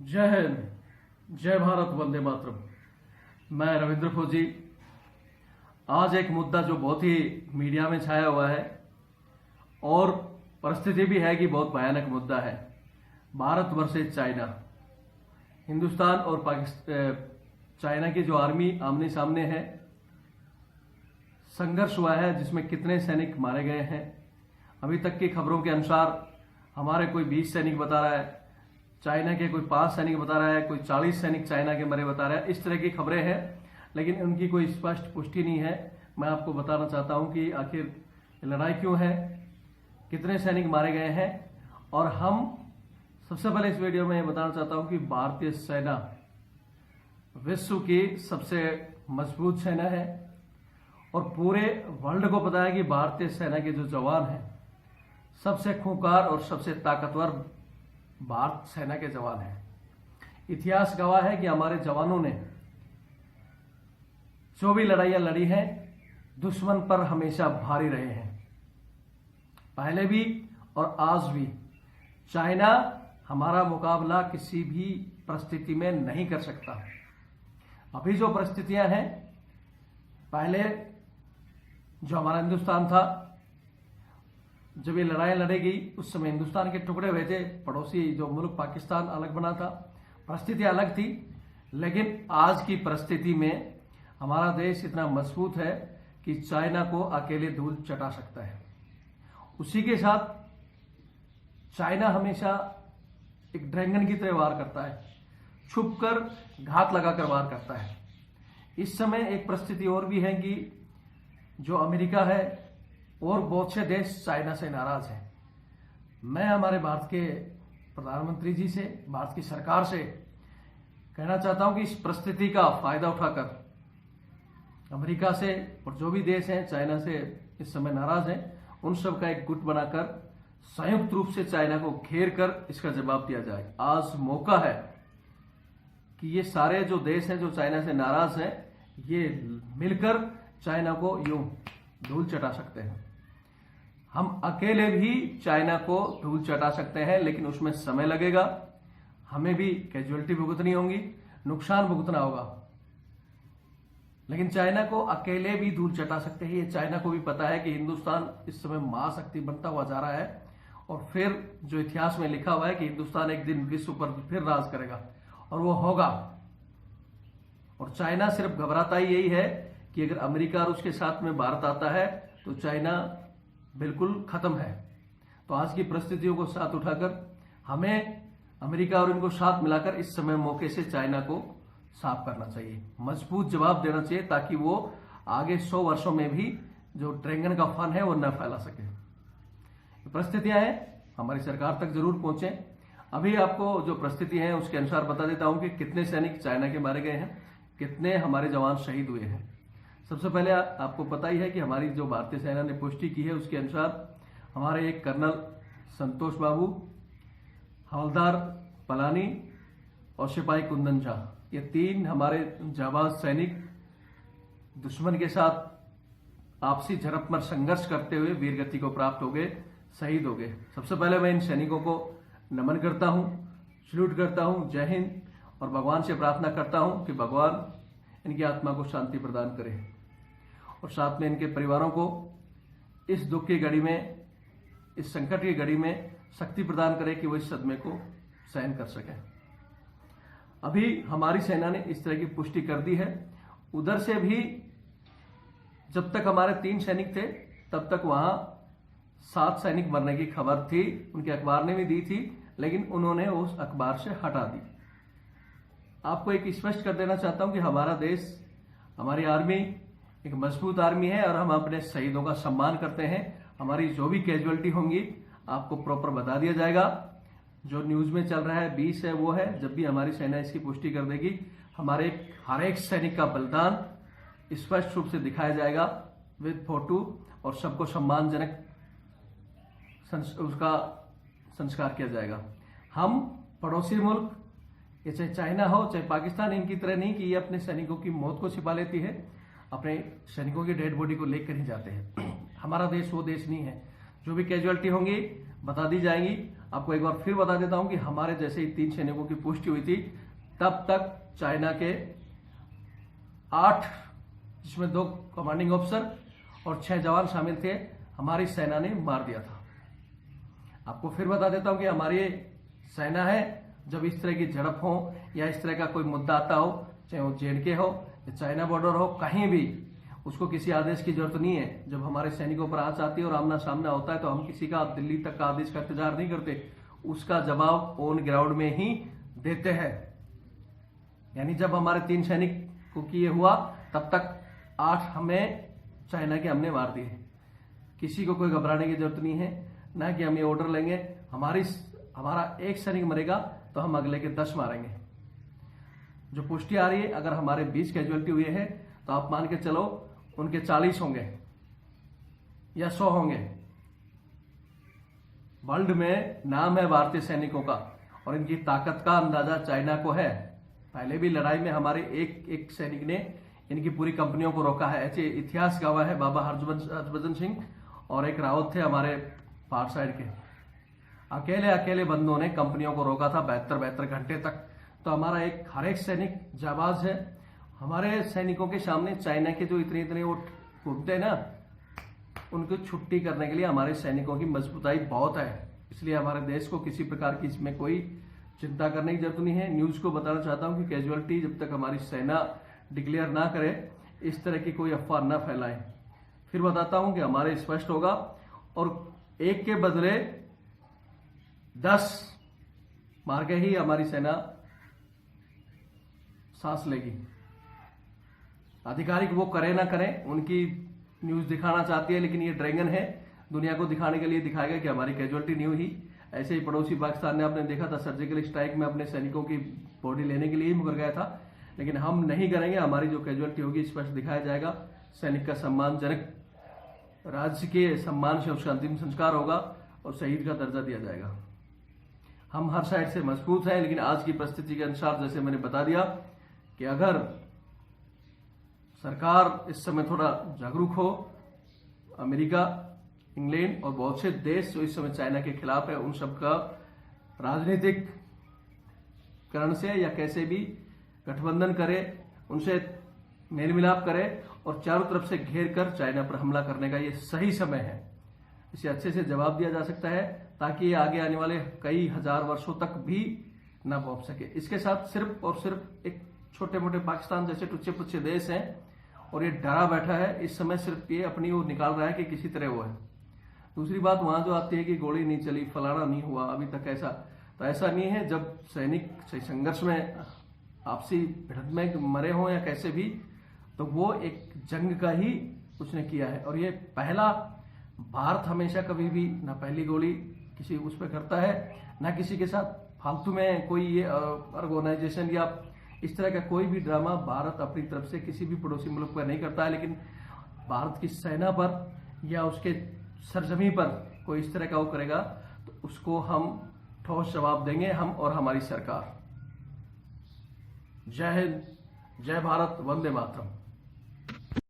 जय हिंद, जय भारत, वंदे मातरम। मैं रविंद्र फौजी। आज एक मुद्दा जो बहुत ही मीडिया में छाया हुआ है और परिस्थिति भी है कि बहुत भयानक मुद्दा है। Bharat versus China. हिंदुस्तान और पाकिस्तान, चाइना की जो आर्मी आमने सामने है। संघर्ष हुआ है जिसमें कितने सैनिक मारे गए हैं। अभी तक की खबरों के अनुसार हमारे कोई 20 सैनिक बता रहा है, चाइना के कोई 5 सैनिक बता रहा है, कोई 40 सैनिक चाइना के मरे बता रहा है। इस तरह की खबरें हैं, लेकिन उनकी कोई स्पष्ट पुष्टि नहीं है। मैं आपको बताना चाहता हूं कि आखिर लड़ाई क्यों है, कितने सैनिक मारे गए हैं। और हम सबसे पहले इस वीडियो में बताना चाहता हूं कि भारतीय सेना विश्व की सबसे मजबूत सेना है और पूरे वर्ल्ड को पता है कि भारतीय सेना के जो जवान हैं सबसे खूंखार और सबसे ताकतवर भारत सेना के जवान हैं। इतिहास गवाह है कि हमारे जवानों ने जो भी लड़ाइयां लड़ी हैं दुश्मन पर हमेशा भारी रहे हैं, पहले भी और आज भी। चाइना हमारा मुकाबला किसी भी परिस्थिति में नहीं कर सकता। अभी जो परिस्थितियां हैं, पहले जो हमारा हिंदुस्तान था, जब ये लड़ाई लड़ेगी उस समय हिंदुस्तान के टुकड़े हुए थे, पड़ोसी जो मुल्क पाकिस्तान अलग बना था, परिस्थिति अलग थी। लेकिन आज की परिस्थिति में हमारा देश इतना मजबूत है कि चाइना को अकेले धूल चटा सकता है। उसी के साथ चाइना हमेशा एक ड्रैगन की तरह वार करता है, छुपकर घात लगाकर वार करता है। इस समय एक परिस्थिति और भी है कि जो अमेरिका है और बहुत से देश चाइना से नाराज हैं। मैं हमारे भारत के प्रधानमंत्री जी से, भारत की सरकार से कहना चाहता हूं कि इस परिस्थिति का फायदा उठाकर अमेरिका से और जो भी देश हैं चाइना से इस समय नाराज हैं, उन सब का एक गुट बनाकर संयुक्त रूप से चाइना को घेर कर इसका जवाब दिया जाए। आज मौका है कि ये सारे जो देश हैं जो चाइना से नाराज हैं, ये मिलकर चाइना को यूं धूल चटा सकते हैं। हम अकेले भी चाइना को धूल चटा सकते हैं, लेकिन उसमें समय लगेगा। हमें भी कैजुअलिटी भुगतनी होगी, नुकसान भुगतना होगा। लेकिन चाइना को अकेले भी धूल चटा सकते हैं। ये चाइना को भी पता है कि हिंदुस्तान इस समय महाशक्ति बनता हुआ जा रहा है और फिर जो इतिहास में लिखा हुआ है कि हिंदुस्तान एक दिन विश्व पर फिर राज करेगा और वो होगा। और चाइना सिर्फ घबराता ही यही है कि अगर अमेरिका और उसके साथ में भारत आता है तो चाइना बिल्कुल खत्म है। तो आज की परिस्थितियों को साथ उठाकर हमें अमेरिका और इनको साथ मिलाकर इस समय मौके से चाइना को साफ करना चाहिए, मजबूत जवाब देना चाहिए, ताकि वो आगे 100 वर्षों में भी जो ड्रैगन का फन है वो न फैला सके। परिस्थितियां हैं, हमारी सरकार तक जरूर पहुंचे। अभी आपको जो परिस्थिति है उसके अनुसार बता देता हूं कि कितने सैनिक चाइना के मारे गए हैं, कितने हमारे जवान शहीद हुए हैं। सबसे पहले आपको पता ही है कि हमारी जो भारतीय सेना ने पुष्टि की है उसके अनुसार हमारे एक कर्नल संतोष बाबू, हवलदार पलानी और सिपाही कुंदन झा, ये 3 हमारे जाबाज सैनिक दुश्मन के साथ आपसी झड़प में संघर्ष करते हुए वीरगति को प्राप्त हो गए, शहीद हो गए। सबसे पहले मैं इन सैनिकों को नमन करता हूं, सल्यूट करता हूं। जय हिंद। और भगवान से प्रार्थना करता हूं कि भगवान इनकी आत्मा को शांति प्रदान करे और साथ में इनके परिवारों को इस दुख की घड़ी में, इस संकट की घड़ी में शक्ति प्रदान करे कि वो इस सदमे को सहन कर सकें। अभी हमारी सेना ने इस तरह की पुष्टि कर दी है। उधर से भी जब तक हमारे 3 सैनिक थे तब तक वहां 7 सैनिक मरने की खबर थी, उनके अखबार ने भी दी थी, लेकिन उन्होंने उस अखबार से हटा दी। आपको एक स्पष्ट कर देना चाहता हूं कि हमारा देश, हमारी आर्मी एक मजबूत आर्मी है और हम अपने शहीदों का सम्मान करते हैं। हमारी जो भी कैजुअलिटी होंगी आपको प्रॉपर बता दिया जाएगा। जो न्यूज में चल रहा है 20 है, वो है। जब भी हमारी सेना इसकी पुष्टि कर देगी, हमारे हर एक सैनिक का बलिदान स्पष्ट रूप से दिखाया जाएगा विद फोटो, और सबको सम्मानजनक उसका संस्कार किया जाएगा। हम पड़ोसी मुल्क, ये चाहे चाइना हो चाहे पाकिस्तान, इनकी तरह नहीं कि ये अपने सैनिकों की मौत को छिपा लेती है, अपने सैनिकों की डेड बॉडी को लेकर ही जाते हैं। हमारा देश वो देश नहीं है। जो भी कैजुअलिटी होंगी बता दी जाएंगी। आपको एक बार फिर बता देता हूं कि हमारे जैसे ही 3 सैनिकों की पुष्टि हुई थी, तब तक चाइना के 8, जिसमें 2 कमांडिंग ऑफिसर और 6 जवान शामिल थे, हमारी सेना ने मार दिया था। आपको फिर बता देता हूं कि हमारी सेना है, जब इस तरह की झड़प हो या इस तरह का कोई मुद्दा आता हो, चाहे वो जेएनके हो या चाइना बॉर्डर हो, कहीं भी उसको किसी आदेश की जरूरत नहीं है। जब हमारे सैनिकों पर आंच आती है और आमना सामना होता है तो हम किसी का दिल्ली तक का आदेश का इंतजार नहीं करते, उसका जवाब ऑन ग्राउंड में ही देते हैं। यानी जब हमारे 3 सैनिक को किए हुआ, तब तक 8 हमें चाइना के हमने मार दिए। किसी को कोई घबराने की जरूरत नहीं है, ना कि हम ये ऑर्डर लेंगे हमारा 1 सैनिक मरेगा तो हम अगले के 10 मारेंगे। जो पुष्टि आ रही है, अगर हमारे 20 कैजुअलिटी हुए हैं तो आप मान के चलो उनके 40 होंगे या 100 होंगे। वर्ल्ड में नाम है भारतीय सैनिकों का और इनकी ताकत का अंदाजा चाइना को है। पहले भी लड़ाई में हमारे एक सैनिक ने इनकी पूरी कंपनियों को रोका है। ऐसे इतिहास गवाह है बाबा हरभजन सिंह और एक रावत थे हमारे पार साइड के। अकेले बंदों ने कंपनियों को रोका था 72 घंटे तक। तो हमारा हर एक सैनिक जाबाज है। हमारे सैनिकों के सामने चाइना के जो इतने वो कूदते ना, उनको छुट्टी करने के लिए हमारे सैनिकों की मजबूताई बहुत है। इसलिए हमारे देश को किसी प्रकार की इसमें कोई चिंता करने की जरूरत नहीं है। न्यूज को बताना चाहता हूं कि कैजुअलिटी जब तक हमारी सेना डिक्लेयर ना करे, इस तरह की कोई अफवाह ना फैलाएं। फिर बताता हूं कि हमारे स्पष्ट होगा और 1 के बदले 10 मार के ही हमारी सेना सांस लेगी। आधिकारिक वो करे ना करें, उनकी न्यूज दिखाना चाहती है, लेकिन ये ड्रैगन है, दुनिया को दिखाने के लिए दिखाएगा कि हमारी कैजुअलिटी नहीं हुई। ऐसे ही पड़ोसी पाकिस्तान ने आपने देखा था सर्जिकल स्ट्राइक में अपने सैनिकों की बॉडी लेने के लिए ही मुकर गया था, लेकिन हम नहीं करेंगे। हमारी जो कैजुअलिटी होगी स्पष्ट दिखाया जाएगा। सैनिक का सम्मानजनक राज्य के सम्मान से उसका अंतिम संस्कार होगा और शहीद का दर्जा दिया जाएगा। हम हर साइड से मजबूत हैं, लेकिन आज की परिस्थिति के अनुसार जैसे मैंने बता दिया कि अगर सरकार इस समय थोड़ा जागरूक हो, अमेरिका, इंग्लैंड और बहुत से देश जो इस समय चाइना के खिलाफ है, उन सब का राजनीतिक करण से या कैसे भी गठबंधन करे, उनसे मेल मिलाप करे और चारों तरफ से घेर कर चाइना पर हमला करने का ये सही समय है। इसे अच्छे से जवाब दिया जा सकता है ताकि ये आगे आने वाले कई हजार वर्षों तक भी ना पहुंच सके। इसके साथ सिर्फ और सिर्फ एक छोटे मोटे पाकिस्तान जैसे टुच्चे पुच्चे देश हैं और ये डरा बैठा है इस समय, सिर्फ ये अपनी वो निकाल रहा है कि किसी तरह वो है। दूसरी बात वहां जो आती है कि गोली नहीं चली, फलाना नहीं हुआ अभी तक, ऐसा तो ऐसा नहीं है। जब सैनिक संघर्ष में आपसी भिड़ंत में मरे हों या कैसे भी, तो वो एक जंग का ही उसने किया है। और ये पहला, भारत हमेशा कभी भी ना पहली गोली किसी उस पर करता है, ना किसी के साथ फालतू में कोई ये ऑर्गेनाइजेशन या इस तरह का कोई भी ड्रामा भारत अपनी तरफ से किसी भी पड़ोसी मुल्क पर नहीं करता है। लेकिन भारत की सेना पर या उसके सरजमी पर कोई इस तरह का वो करेगा तो उसको हम ठोस जवाब देंगे, हम और हमारी सरकार। जय हिंद, जय भारत, वंदे मातरम।